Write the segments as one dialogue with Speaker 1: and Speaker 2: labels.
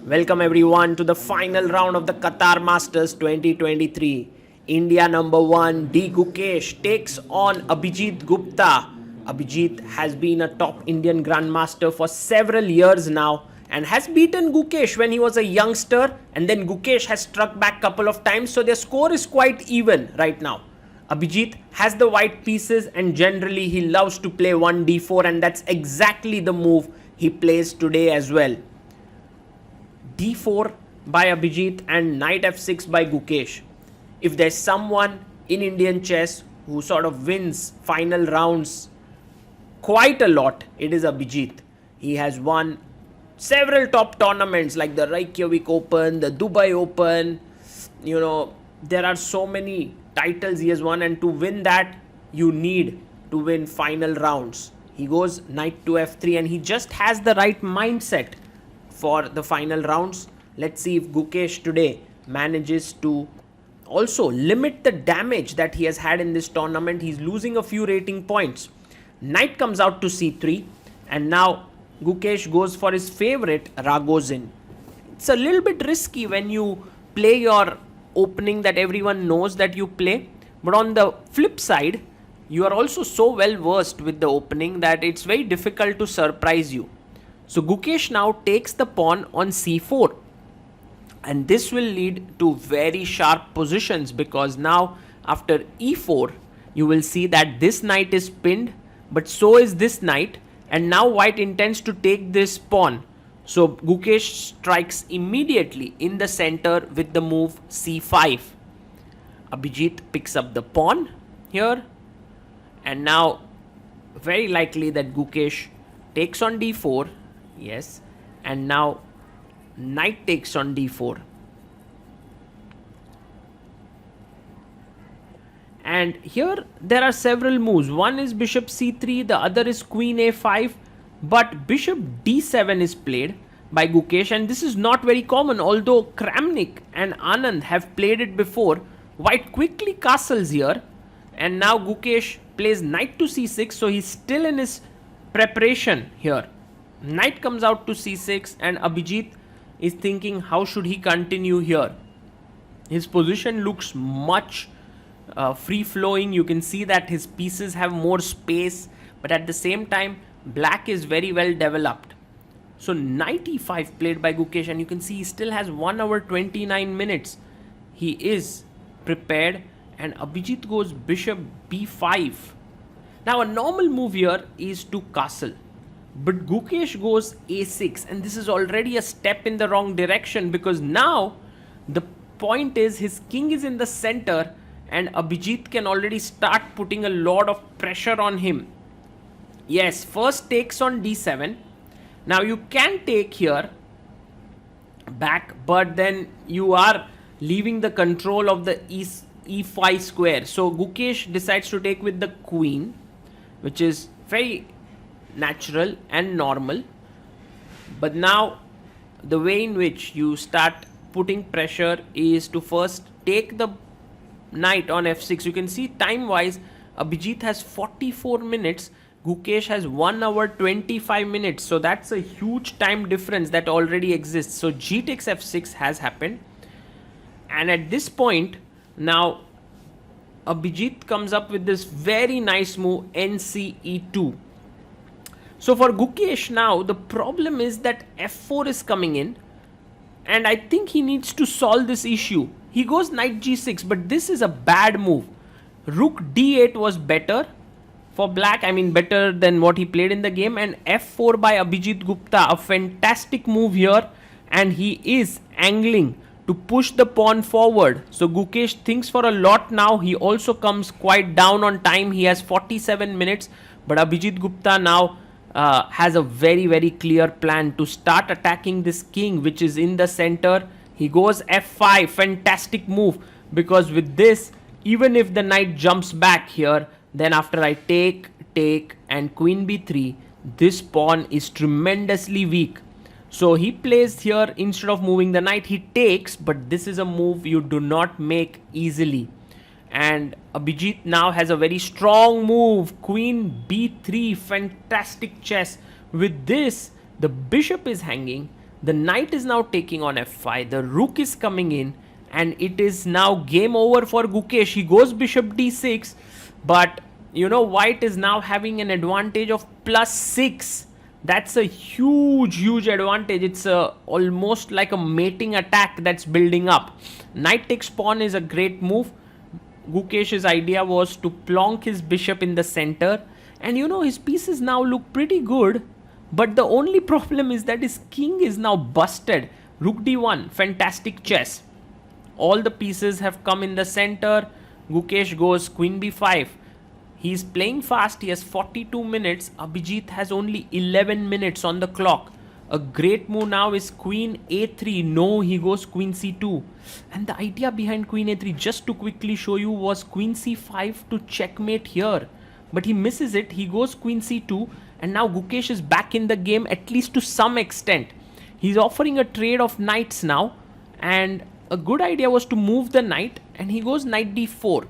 Speaker 1: Welcome everyone to the final round of the Qatar Masters 2023. India number 1 D Gukesh takes on Abhijeet Gupta. Abhijeet has been a top Indian Grandmaster for several years now and has beaten Gukesh when he was a youngster, and then Gukesh has struck back couple of times, so their score is quite even right now. Abhijeet has the white pieces and generally he loves to play 1d4, and that's exactly the move he plays today as well. d4 by Abhijeet and knight f6 by Gukesh. If there's someone in Indian chess who sort of wins final rounds quite a lot, it is Abhijeet. He has won several top tournaments like the Reykjavik Open, the Dubai Open. There are so many titles he has won, and to win that, you need to win final rounds. He goes knight to f3 and he just has the right mindset for the final rounds. Let's see if Gukesh today manages to also limit the damage that he has had in this tournament. He's losing a few rating points. Knight comes out to c3 and now Gukesh goes for his favorite Ragozin. It's a little bit risky when you play your opening that everyone knows that you play, but on the flip side, you are also so well versed with the opening that it's very difficult to surprise you. So Gukesh now takes the pawn on c4, and this will lead to very sharp positions, because now after e4 you will see that this knight is pinned, but so is this knight, and now white intends to take this pawn. So Gukesh strikes immediately in the center with the move c5. Abhijeet picks up the pawn here, and now very likely that Gukesh takes on d4. Yes, and now knight takes on d4. And here there are several moves. One is bishop c3, the other is queen a5, but bishop d7 is played by Gukesh, and this is not very common. Although Kramnik and Anand have played it before, white quickly castles here, and now Gukesh plays knight to c6, so he's still in his preparation here. Knight comes out to c6 and Abhijeet is thinking how should he continue here. His position looks much free-flowing. You can see that his pieces have more space, but at the same time black is very well developed. So knight e5 played by Gukesh, and you can see he still has 1 hour 29 minutes. He is prepared, and Abhijeet goes bishop b5. Now a normal move here is to castle, but Gukesh goes a6, and this is already a step in the wrong direction, because now the point is his king is in the center and Abhijeet can already start putting a lot of pressure on him. Yes, first takes on d7. Now you can take here back, but then you are leaving the control of the e5 square. So Gukesh decides to take with the queen, which is very natural and normal. But now the way in which you start putting pressure is to first take the knight on f6. You can see time wise Abhijeet has 44 minutes, Gukesh has 1 hour 25 minutes, so that's a huge time difference that already exists. So g takes f6 has happened, and at this point now Abhijeet comes up with this very nice move nce2. So for Gukesh now the problem is that f4 is coming in, and I think he needs to solve this issue. He goes knight g6, but this is a bad move. Rook d8 was better for black, better than what he played in the game, and f4 by Abhijeet Gupta, a fantastic move here, and he is angling to push the pawn forward. So Gukesh thinks for a lot now. He also comes quite down on time. He has 47 minutes, but Abhijeet Gupta now has a very, very clear plan to start attacking this king, which is in the center. He goes f5, fantastic move, because with this, even if the knight jumps back here, then after I take, and queen b3, this pawn is tremendously weak. So he plays here, instead of moving the knight, he takes, but this is a move you do not make easily. And Abhijeet now has a very strong move, queen b3, fantastic chess. With this, the bishop is hanging, The knight is now taking on f5. The rook is coming in, and it is now game over for Gukesh. He goes bishop d6, but white is now having an advantage of +6. That's a huge advantage. It's almost like a mating attack that's building up. Knight takes pawn is a great move. Gukesh's idea was to plonk his bishop in the center, and his pieces now look pretty good, but the only problem is that his king is now busted. Rook d1, fantastic chess. All the pieces have come in the center. Gukesh goes queen b5. He's playing fast. He has 42 minutes. Abhijeet has only 11 minutes on the clock. A great move now is queen a3. No, he goes queen c2. And the idea behind queen a3, just to quickly show you, was queen c5 to checkmate here. But he misses it. He goes queen c2. And now Gukesh is back in the game, at least to some extent. He's offering a trade of knights now. And a good idea was to move the knight. And he goes knight d4.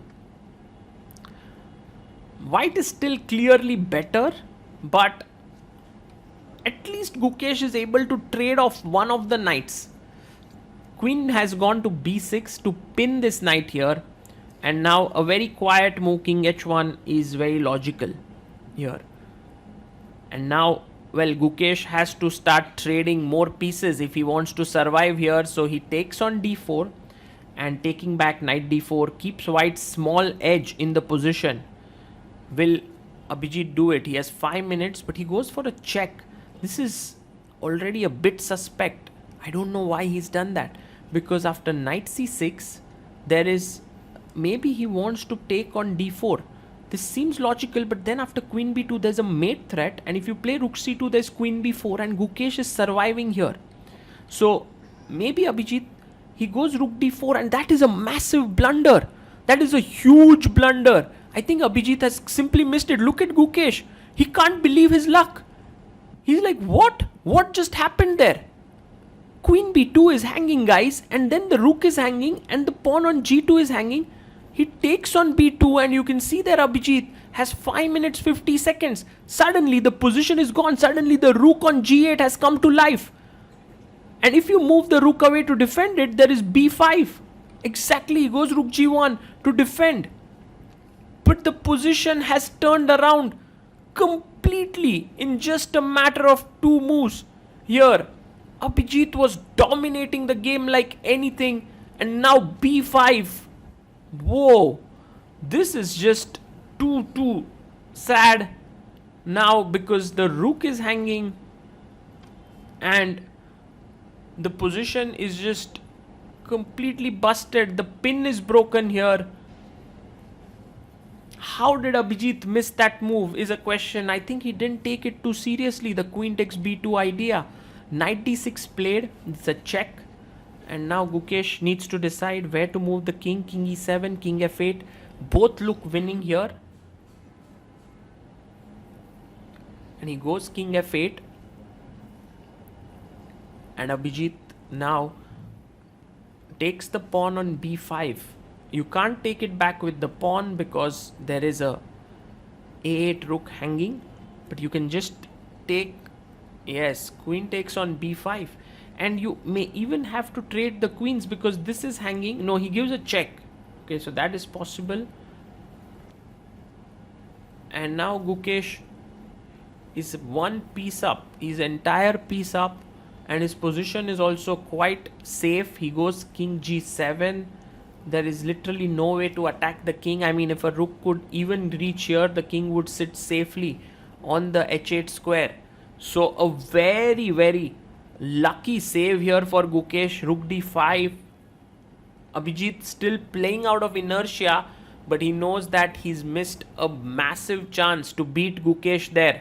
Speaker 1: White is still clearly better, but at least Gukesh is able to trade off one of the knights. Queen has gone to b6 to pin this knight here, and now a very quiet move, king h1, is very logical here. And now, well, Gukesh has to start trading more pieces if he wants to survive here, so he takes on d4, and taking back knight d4 keeps White's small edge in the position. Will Abhijeet do it? He has 5 minutes, but he goes for a check. This is already a bit suspect. I don't know why he's done that. Because after knight c6, there is... maybe he wants to take on d4. This seems logical, but then after queen b2, there's a mate threat. And if you play rook c2, there's queen b4, and Gukesh is surviving here. So, maybe Abhijeet, he goes rook d4, and that is a massive blunder. That is a huge blunder. I think Abhijeet has simply missed it. Look at Gukesh. He can't believe his luck. He's like, what? What just happened there? Queen b2 is hanging, guys. And then the rook is hanging. And the pawn on g2 is hanging. He takes on b2. And you can see there Abhijeet has 5 minutes 50 seconds. Suddenly the position is gone. Suddenly the rook on g8 has come to life. And if you move the rook away to defend it, there is b5. Exactly. He goes rook g1 to defend. But the position has turned around completely in just a matter of 2 moves. Here, Abhijeet was dominating the game like anything. And now b5. Whoa. This is just too sad now, because the rook is hanging. And the position is just completely busted. The pin is broken here. How did Abhijeet miss that move is a question. I think he didn't take it too seriously, the queen takes b2 idea. Knight d6 played. It's a check. And now Gukesh needs to decide where to move the king. King e7, king f8. Both look winning here. And he goes king f8. And Abhijeet now takes the pawn on b5. You can't take it back with the pawn because there is a a8 rook hanging. But you can just take... yes, queen takes on b5. And you may even have to trade the queens because this is hanging. No, he gives a check. Okay, so that is possible. And now Gukesh is one piece up. His entire piece up. And his position is also quite safe. He goes king g7. There is literally no way to attack the king. I mean, if a rook could even reach here, the king would sit safely on the h8 square. So a very lucky save here for Gukesh. Rook d5. Abhijeet still playing out of inertia, but he knows that he's missed a massive chance to beat Gukesh there.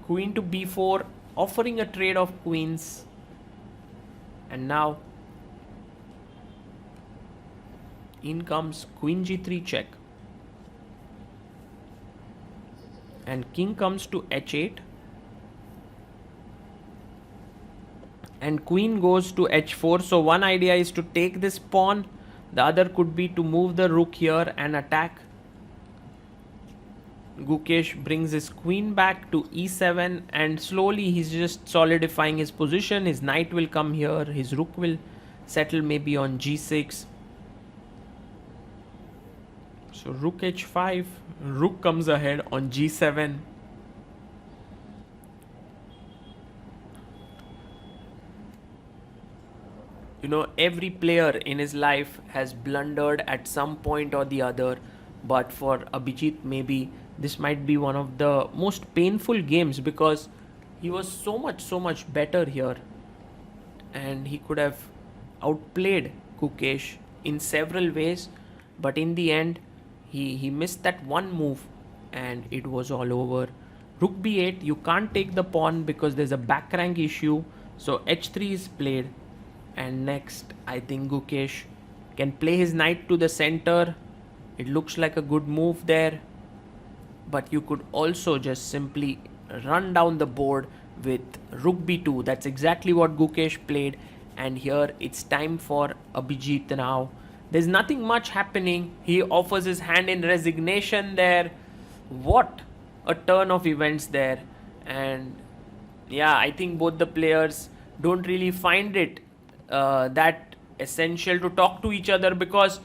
Speaker 1: Queen to b4, offering a trade of queens. And now in comes queen g3 check. And king comes to h8. And queen goes to h4. So one idea is to take this pawn. The other could be to move the rook here and attack. Gukesh brings his queen back to e7 and slowly he's just solidifying his position. His knight will come here, his rook will settle maybe on g6. So rook h5, rook comes ahead on g7. You know, every player in his life has blundered at some point or the other, but for Abhijeet, maybe this might be one of the most painful games because he was so much better here and he could have outplayed Gukesh in several ways, but in the end, he missed that one move and it was all over. Rook b8, you can't take the pawn because there's a back rank issue, so h3 is played. And next, I think Gukesh can play his knight to the center. It looks like a good move there. But you could also just simply run down the board with rook b2. That's exactly what Gukesh played. And here it's time for Abhijeet now. There's nothing much happening. He offers his hand in resignation there. What a turn of events there. And yeah, I think both the players don't really find it that essential to talk to each other because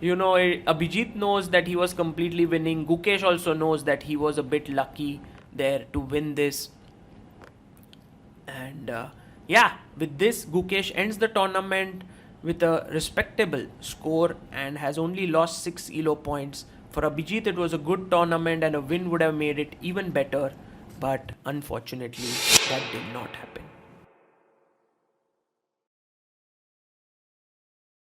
Speaker 1: Abhijeet knows that he was completely winning. Gukesh also knows that he was a bit lucky there to win this. And yeah, with this Gukesh ends the tournament with a respectable score and has only lost 6 elo points. For Abhijeet it was a good tournament and a win would have made it even better, but unfortunately that did not happen.